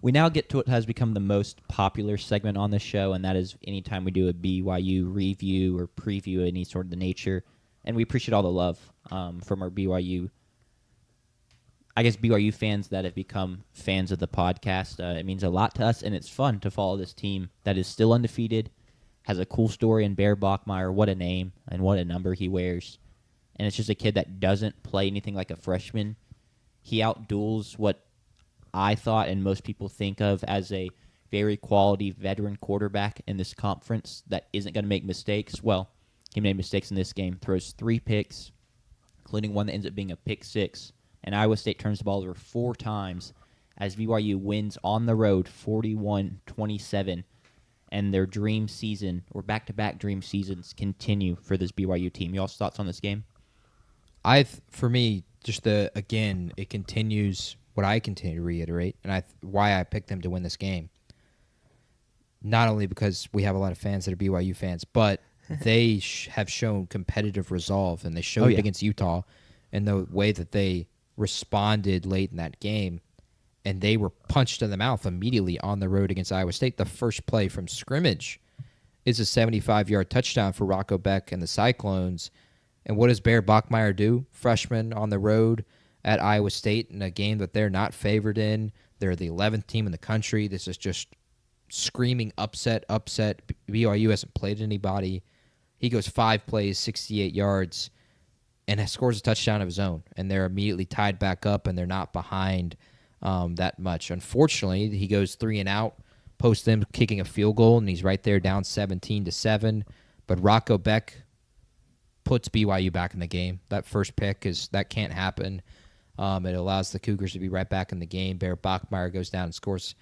We now get to what has become the most popular segment on the show, and that is anytime we do a BYU review or preview any sort of the nature. And we appreciate all the love from our BYU, I guess, BYU fans that have become fans of the podcast. It means a lot to us, and it's fun to follow this team that is still undefeated, has a cool story in Bear Bachmeier. What a name and what a number he wears. And it's just a kid that doesn't play anything like a freshman. He outduels what I thought and most people think of as a very quality veteran quarterback in this conference that isn't going to make mistakes. Well, he made mistakes in this game, throws 3 picks, including one that ends up being a pick 6. And Iowa State turns the ball over 4 times as BYU wins on the road 41-27. And their dream season, or back-to-back dream seasons, continue for this BYU team. Y'all's thoughts on this game? For me, just again, it continues what I continue to reiterate, and why I picked them to win this game. Not only because we have a lot of fans that are BYU fans, but they have shown competitive resolve, and they showed it against Utah in the way that they responded late in that game, and they were punched in the mouth immediately on the road against Iowa State. The first play from scrimmage is a 75-yard touchdown for Rocco Beck and the Cyclones. And what does Bear Bachmeier do? Freshman on the road at Iowa State in a game that they're not favored in. They're the 11th team in the country. This is just screaming upset. BYU hasn't played anybody. He goes 5 plays, 68 yards, and scores a touchdown of his own. And they're immediately tied back up, and they're not behind that much. Unfortunately, he goes 3 and out, post them kicking a field goal, and he's right there down 17-7. But Rocco Beck puts BYU back in the game. That first pick that can't happen. It allows the Cougars to be right back in the game. Bear Bachmeier goes down and scores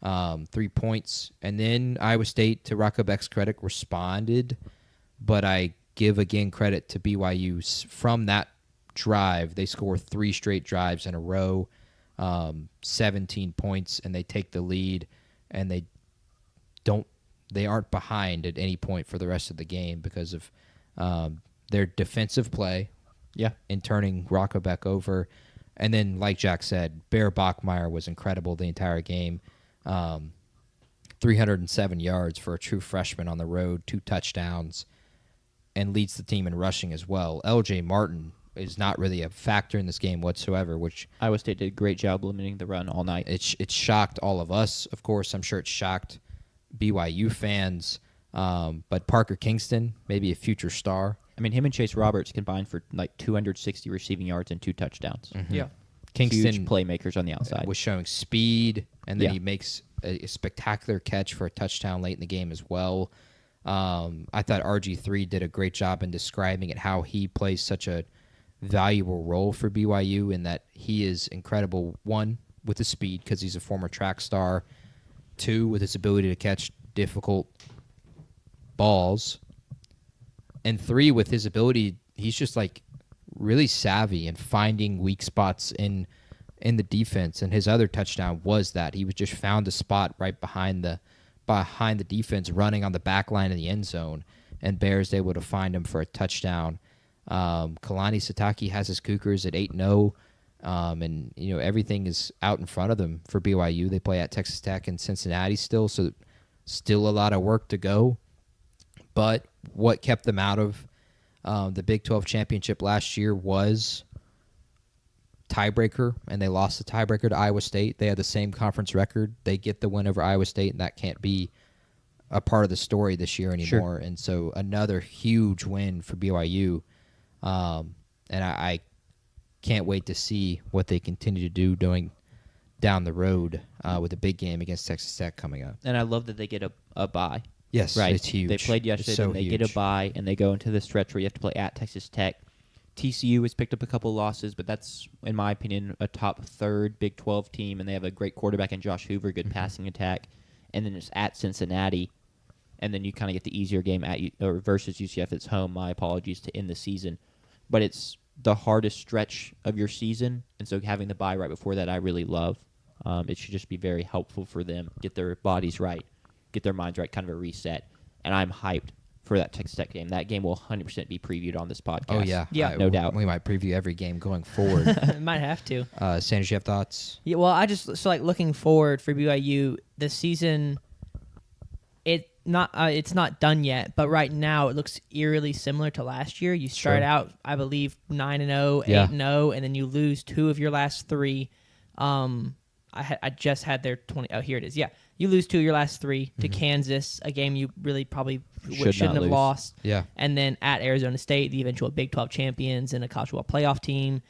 3 points. And then Iowa State, to Rocco Beck's credit, responded. But I give, again, credit to BYU. From that drive, they score 3 straight drives in a row, 17 points, and they take the lead. And they aren't behind at any point for the rest of the game because of their defensive play in turning Rocco Beck over. And then, like Jack said, Bear Bachmeier was incredible the entire game. 307 yards for a true freshman on the road, 2 touchdowns, and leads the team in rushing as well. LJ Martin is not really a factor in this game whatsoever, which Iowa State did a great job limiting the run all night. It shocked all of us, of course. I'm sure it shocked BYU fans. But Parker Kingston, maybe a future star. I mean, him and Chase Roberts combined for like 260 receiving yards and 2 touchdowns. Mm-hmm. Yeah. Kingston huge playmakers on the outside. Was showing speed, and then he makes a spectacular catch for a touchdown late in the game as well. I thought RG3 did a great job in describing it, how he plays such a valuable role for BYU, in that he is incredible, 1, with his speed because he's a former track star, 2, with his ability to catch difficult balls, and 3, with his ability, he's just like really savvy and finding weak spots in the defense. And his other touchdown was that he was just found a spot right behind the defense, running on the back line of the end zone, and Bears able to find him for a touchdown. Kalani Sitake has his Cougars at 8-0, and everything is out in front of them for BYU. They play at Texas Tech and Cincinnati still, so still a lot of work to go. But what kept them out of the Big 12 championship last year was tiebreaker, and they lost the tiebreaker to Iowa State. They had the same conference record. They get the win over Iowa State, and that can't be a part of the story this year anymore. Sure. And so another huge win for BYU. And I can't wait to see what they continue to do down the road with a big game against Texas Tech coming up. And I love that they get a bye. Yes, right. It's huge. They played yesterday, so then they huge. get a bye, and they go into the stretch where you have to play at Texas Tech. TCU has picked up a couple losses, but that's, in my opinion, a top 3rd Big 12 team, and they have a great quarterback in Josh Hoover, good passing attack. And then it's at Cincinnati, and then you kind of get the easier game versus UCF. It's home. My apologies to end the season. But it's the hardest stretch of your season, and so having the bye right before that I really love. It should just be very helpful for them, get their bodies right, get their minds right, kind of a reset. And I'm hyped for that Texas Tech game. That game will 100% be previewed on this podcast. Oh, yeah. Yeah. No doubt. We might preview every game going forward. Might have to. Sanders, you have thoughts? Yeah, well, like looking forward for BYU this season. It's not done yet, but right now it looks eerily similar to last year. You start out, I believe, 9-0, 8-0, and then you lose 2 of your last 3. I just had their 20. Oh, here it is. Yeah, you lose 2 of your last 3 to Kansas, a game you really probably shouldn't have lose. lost. Yeah. And then at Arizona State, the eventual Big 12 champions and a college football playoff team.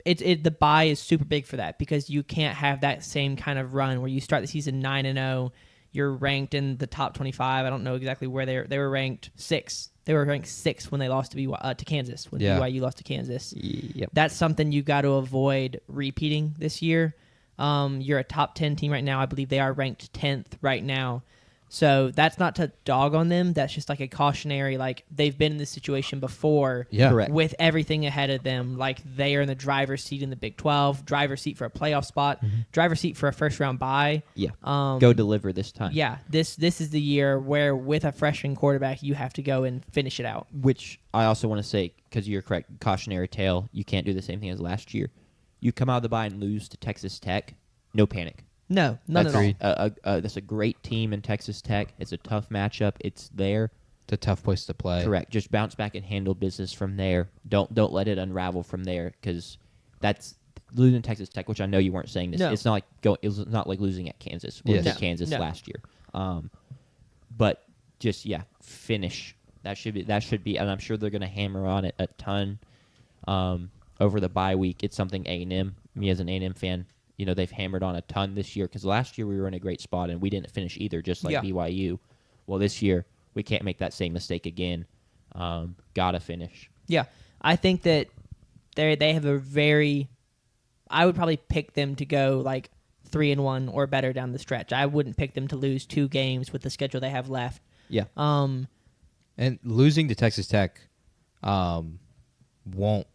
The bye is super big for that because you can't have that same kind of run where you start the season 9-0. You're ranked in the top 25. I don't know exactly where they were ranked 6. They were ranked 6 when they lost to Kansas. When BYU lost to Kansas. Yep. That's something you got to avoid repeating this year. You're a top 10 team right now. I believe they are ranked 10th right now. So that's not to dog on them. That's just like a cautionary, like they've been in this situation before Correct. with everything ahead of them. Like they are in the driver's seat in the Big 12, driver's seat for a playoff spot, driver's seat for a first-round bye. Yeah. Go deliver this time. Yeah, this is the year where with a freshman quarterback, you have to go and finish it out. Which I also want to say, because you're correct, cautionary tale, you can't do the same thing as last year. You come out of the bye and lose to Texas Tech, no panic. No, none at all. Agreed. That's a great team in Texas Tech. It's a tough matchup. It's there. It's a tough place to play. Correct. Just bounce back and handle business from there. Don't let it unravel from there because that's losing Texas Tech, which I know you weren't saying this. No. It's not like losing at Kansas. We Yes. losing at Kansas No. last year. But just finish. That should be, and I'm sure they're going to hammer on it a ton over the bye week. It's something A&M. Me as an A&M fan, they've hammered on a ton this year because last year we were in a great spot and we didn't finish either, just like BYU. Well, this year we can't make that same mistake again. Gotta finish. Yeah, I think that they have a very. I would probably pick them to go like 3-1 or better down the stretch. I wouldn't pick them to lose 2 games with the schedule they have left. Yeah. And losing to Texas Tech won't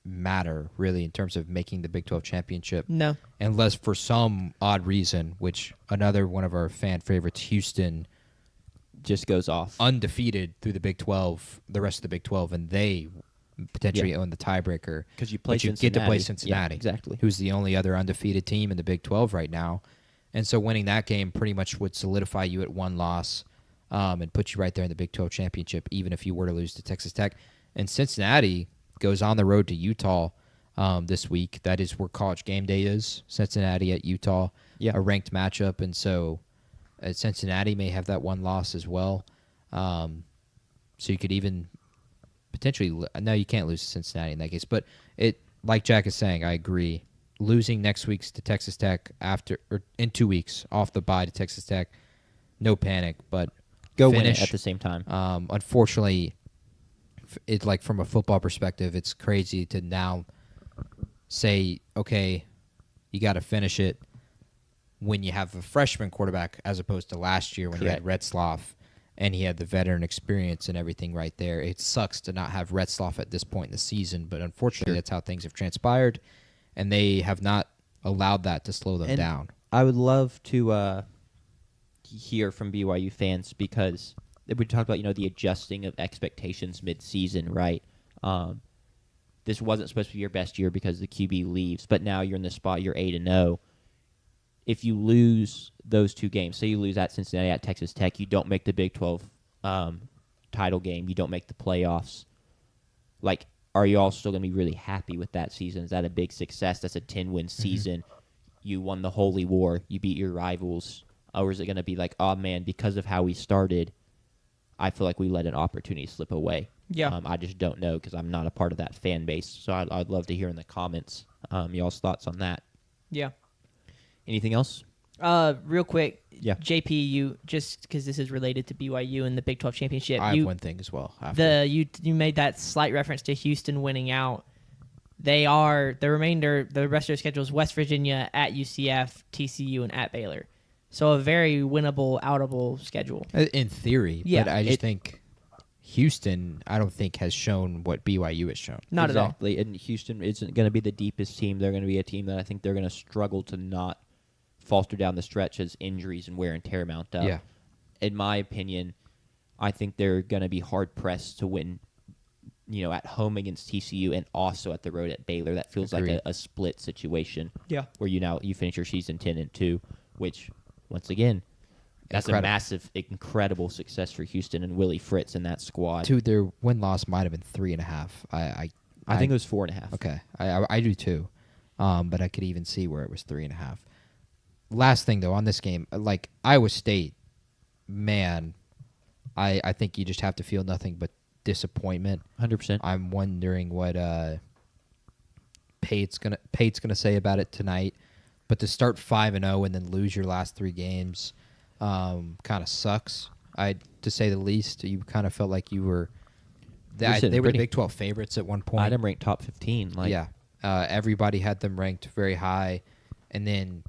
matter really in terms of making the Big 12 championship. No. Unless for some odd reason, which another one of our fan favorites, Houston, Just goes off. undefeated through the Big 12, the rest of the Big 12, and they potentially own the tiebreaker. Because you play But you Cincinnati. get to play Yeah, Cincinnati, exactly. who's the only other undefeated team in the Big 12 right now. And so winning that game pretty much would solidify you at 1 loss and put you right there in the Big 12 championship, even if you were to lose to Texas Tech. And Cincinnati goes on the road to Utah this week. That is where College Game Day is, Cincinnati at Utah, a ranked matchup. And so Cincinnati may have that 1 loss as well. So you could even potentially no, you can't lose to Cincinnati in that case. But it, like Jack is saying, I agree. Losing next week's to Texas Tech in 2 weeks off the bye to Texas Tech, no panic, but Go finish. win it at the same time. Unfortunately, it's like from a football perspective, it's crazy to now say, okay, you got to finish it when you have a freshman quarterback as opposed to last year when you had Retzloff and he had the veteran experience and everything right there. It sucks to not have Retzloff at this point in the season, but unfortunately that's how things have transpired, and they have not allowed that to slow them down. I would love to hear from BYU fans because we talked about the adjusting of expectations mid-season, right? This wasn't supposed to be your best year because the QB leaves, but now you're in the spot, you're 8-0. If you lose those 2 games, say you lose at Cincinnati, at Texas Tech, you don't make the Big 12 title game, you don't make the playoffs. Like, are you all still going to be really happy with that season? Is that a big success? That's a 10-win season. You won the Holy War. You beat your rivals. Or is it going to be like, oh, man, because of how we started, I feel like we let an opportunity slip away. Yeah. I just don't know because I'm not a part of that fan base. So I'd love to hear in the comments y'all's thoughts on that. Yeah. Anything else? Real quick. Yeah. JP, you just because this is related to BYU and the Big 12 championship. I have one thing as well. You made that slight reference to Houston winning out. They are the rest of their schedule is West Virginia, at UCF, TCU, and at Baylor. So a very winnable, outable schedule. In theory, Yeah. but I just think Houston, I don't think, has shown what BYU has shown. Not at all. Exactly. And Houston isn't going to be the deepest team. They're going to be a team that I think they're going to struggle to not falter down the stretch as injuries and wear and tear mount up. Yeah. in my opinion, I think they're going to be hard pressed to win, at home against TCU and also at the road at Baylor. That feels like a split situation. Yeah. Where you finish your season 10-2, which once again, that's a massive, incredible success for Houston and Willie Fritz and that squad. Dude, their win-loss might have been 3.5. I think it was 4.5. Okay, I do too, but I could even see where it was 3.5. Last thing though on this game, like Iowa State, man, I think you just have to feel nothing but disappointment. 100%. I'm wondering what Pate's gonna say about it tonight. But to start 5-0 and then lose your last 3 games, kind of sucks. To say the least. You kind of felt like you were. They were the Big 12 favorites at one point. I had them ranked top 15. Yeah, everybody had them ranked very high, and then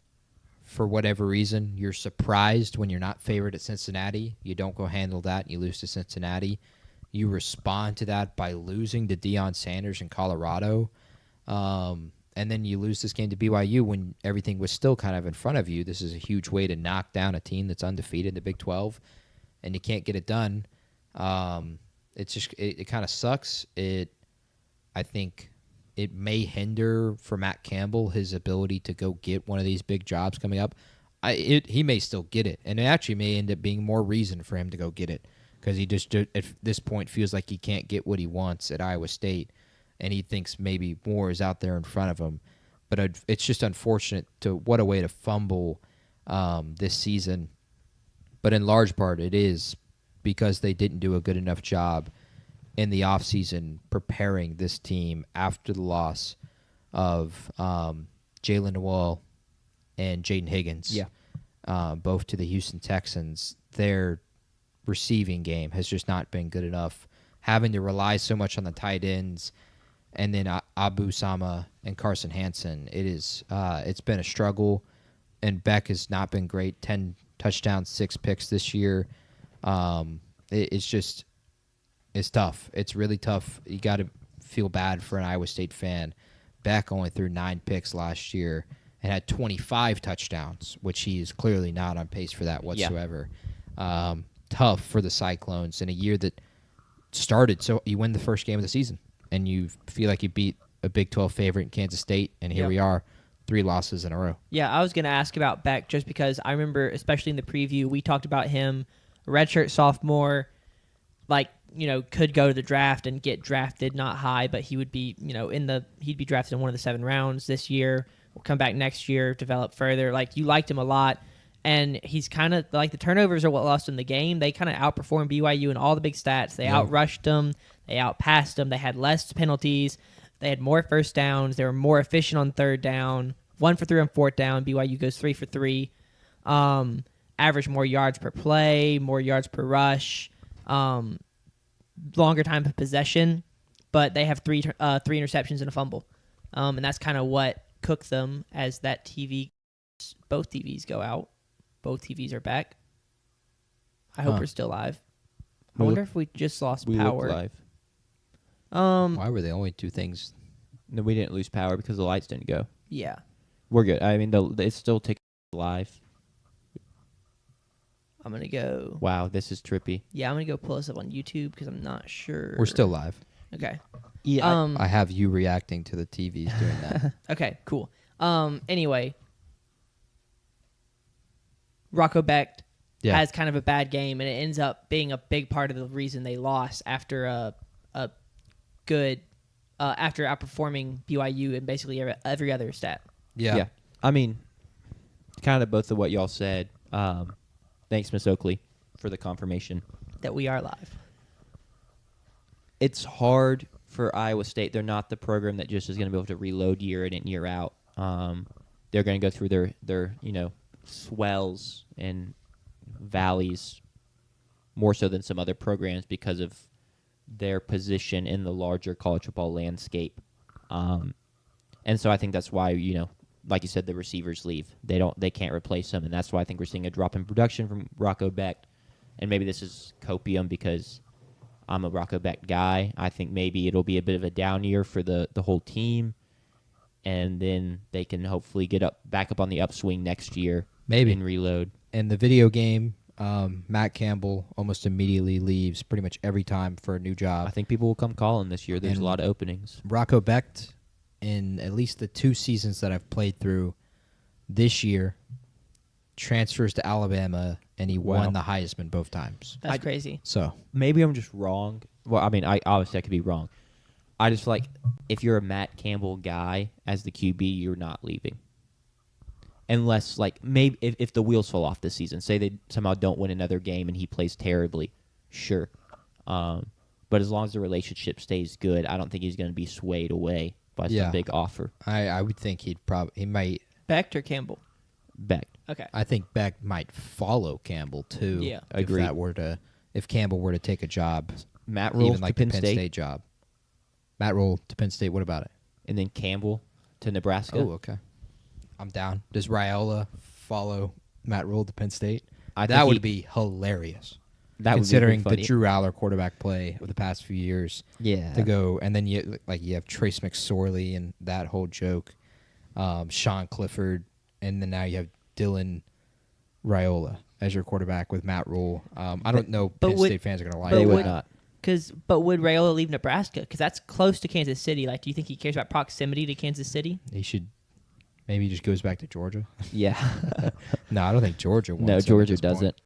for whatever reason, you're surprised when you're not favored at Cincinnati. You don't go handle that, and you lose to Cincinnati. You respond to that by losing to Deion Sanders in Colorado. And then you lose this game to BYU when everything was still kind of in front of you. This is a huge way to knock down a team that's undefeated in the Big 12, and you can't get it done. It's just it kind of sucks. I think it may hinder for Matt Campbell his ability to go get one of these big jobs coming up. He may still get it, and it actually may end up being more reason for him to go get it because he just at this point feels like he can't get what he wants at Iowa State. And he thinks maybe more is out there in front of him. But it's just unfortunate what a way to fumble this season. But in large part, it is because they didn't do a good enough job in the offseason preparing this team after the loss of Jalen Noel and Jaden Higgins, both to the Houston Texans. Their receiving game has just not been good enough, having to rely so much on the tight ends. And then Abu Sama and Carson Hansen. It's been a struggle, and Beck has not been great. 10 touchdowns, 6 picks this year. It's tough. It's really tough. You got to feel bad for an Iowa State fan. Beck only threw 9 picks last year and had 25 touchdowns, which he is clearly not on pace for that whatsoever. Yeah. Tough for the Cyclones in a year that started. So you win the first game of the season. And you feel like you beat a Big 12 favorite in Kansas State, and here we are, 3 losses in a row. Yeah, I was going to ask about Beck just because I remember, especially in the preview, we talked about him, redshirt sophomore, could go to the draft and get drafted, not high, but he would be, he'd be drafted in one of the 7 rounds this year. We'll come back next year, develop further. You liked him a lot, and he's kind of the turnovers are what lost him the game. They kind of outperformed BYU in all the big stats. They outrushed them. They outpassed them. They had less penalties. They had more first downs. They were more efficient on 3rd down. 1 for 3 on 4th down. BYU goes 3 for 3. Average more yards per play, more yards per rush, longer time of possession. But they have 3 interceptions and a fumble. And that's kind of what cooked them as that both TVs go out. Both TVs are back. I hope we're still live. I wonder if we just lost power. Look live. Why were the only 2 things? No, we didn't lose power because the lights didn't go. Yeah. We're good. I mean, it's still taking live. I'm going to go. Wow, this is trippy. Yeah, I'm going to go pull us up on YouTube because I'm not sure. We're still live. Okay. Yeah. I have you reacting to the TVs doing that. Okay, cool. Anyway, Rocco Becht has kind of a bad game, and it ends up being a big part of the reason they lost after after outperforming BYU in basically every other stat. Yeah. I mean, kind of both of what y'all said. Thanks, Miss Oakley, for the confirmation that we are live. It's hard for Iowa State. They're not the program that just is going to be able to reload year in and year out. They're going to go through their swells and valleys more so than some other programs because of their position in the larger college football landscape. And so I think that's why, like you said, the receivers leave. They can't replace them, and that's why I think we're seeing a drop in production from Rocco Becht. And maybe this is copium because I'm a Rocco Becht guy. I think maybe it'll be a bit of a down year for the whole team, and then they can hopefully get back up on the upswing next year. Maybe. And reload. And the video game Matt Campbell almost immediately leaves pretty much every time for a new job. I think people will come calling this year. There's And a lot of openings. Rocco Becht, in at least the 2 seasons that I've played through this year, transfers to Alabama, and he Wow. won the Heisman both times. That's crazy. So Maybe I'm just wrong. Well, I mean, I could be wrong. I just feel like if you're a Matt Campbell guy as the QB, you're not leaving. Unless, like, maybe if the wheels fall off this season, say they somehow don't win another game and he plays terribly, sure. But as long as the relationship stays good, I don't think he's going to be swayed away by some big offer. I would think he might. Becht or Campbell? Beck. Okay. I think Beck might follow Campbell too. Yeah. Agreed. If Campbell were to take a job, Matt Rule even to like Penn the Penn State, State job. Matt Rule to Penn State. What about it? and then Campbell to Nebraska. Oh, okay. I'm down. Does Raiola follow Matt Rule to Penn State? I That think would be hilarious. that Considering would be the Drew Aller quarterback play of the past few years, yeah to go, and then you have Trace McSorley and that whole joke, Sean Clifford, and then now you have Dylan Raiola as your quarterback with Matt Rule. I don't know But Penn would- State fans are going to like but they it. would would- not. But would Raiola leave Nebraska? Because that's close to Kansas City. Like, do you think he cares about proximity to Kansas City? He should. Maybe he just goes back to Georgia. Yeah. No, I don't think Georgia wants No, him at Georgia this point. doesn't.